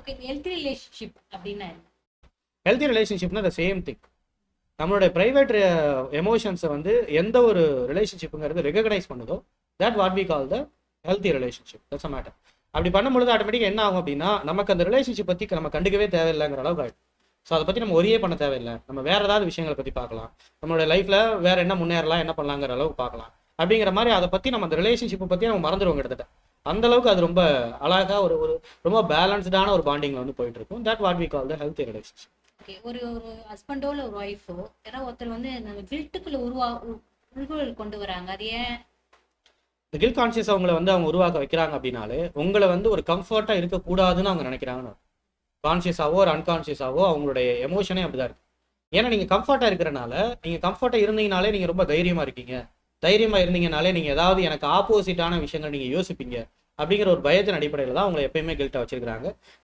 Okay, healthy relationship அப்படின்னா என்ன? Healthy ரிலேஷன்ஷிப்னா த சேம் திங். நம்மளுடைய ப்ரைவேட் எமோஷன்ஸை வந்து எந்த ஒரு ரிலேஷன்ஷிப்புங்கிறது ரெகக்னைஸ் பண்ணுதோ that what we call the healthy relationship. That's a matter. அப்படி பண்ணும்பொழுது ஆட்டோமேட்டிக்காக என்ன ஆகும் அப்படின்னா, நமக்கு அந்த ரிலேஷன்ஷிப் பற்றி நம்ம கண்டுக்கவே தேவையில்லைங்கிற அளவுக்கு ஆகிடும். ஸோ அதை பற்றி நம்ம ஒரே பண்ண தேவையில்லை, நம்ம வேறு ஏதாவது விஷயங்களை பற்றி பார்க்கலாம், நம்மளோட லைஃப்பில் வேறு என்ன முன்னேறலாம், என்ன பண்ணலாங்கிற அளவுக்கு பார்க்கலாம். அப்படிங்கிற மாதிரி அதை பற்றி நம்ம அந்த ரிலேஷன்ஷிப்பை பற்றி நம்ம மறந்துடுவோம் கிட்டத்தட்ட. அந்த அளவுக்கு அது ரொம்ப அழகாக ஒரு ஒரு ரொம்ப பேலன்ஸ்டான ஒரு பாண்டிங்கில் வந்து போயிட்டு இருக்கும். That what we call the healthy relationship. Okay, ஒரு ஒரு ஹஸ்பண்டோ இல்லை ஒரு ஒய்ஃபோ யாராவது ஒருத்தர் வந்து நம்ம கில்ட்டுக்குள்ள உள்குழல் கொண்டு வராங்க, அது ஏன்? இந்த கில் கான்சியஸ் அவங்கள வந்து அவங்க உருவாக்க வைக்கிறாங்க அப்படின்னாலே உங்களை வந்து ஒரு கம்ஃபர்ட்டாக இருக்கக்கூடாதுன்னு அவங்க நினைக்கிறாங்கன்னு. கான்சியஸாவோ ஒரு அன்கான்சியஸாவோ அவங்களுடைய எமோஷனே அப்படிதான் இருக்கு. ஏன்னா நீங்கள் கம்ஃபர்ட்டாக இருக்கிறனால, நீங்கள் கம்ஃபர்ட்டாக இருந்தீங்கனாலே நீங்கள் ரொம்ப தைரியமாக இருக்கீங்க. தைரியமாக இருந்தீங்கனாலே நீங்கள் ஏதாவது எனக்கு ஆப்போசிட்டான விஷயங்கள் நீங்கள் யோசிப்பீங்க அப்படிங்கிற ஒரு பயத்தின் அடிப்படையில் தான் அவங்களை எப்பயுமே கில்ட்டாக வச்சிருக்கிறாங்க.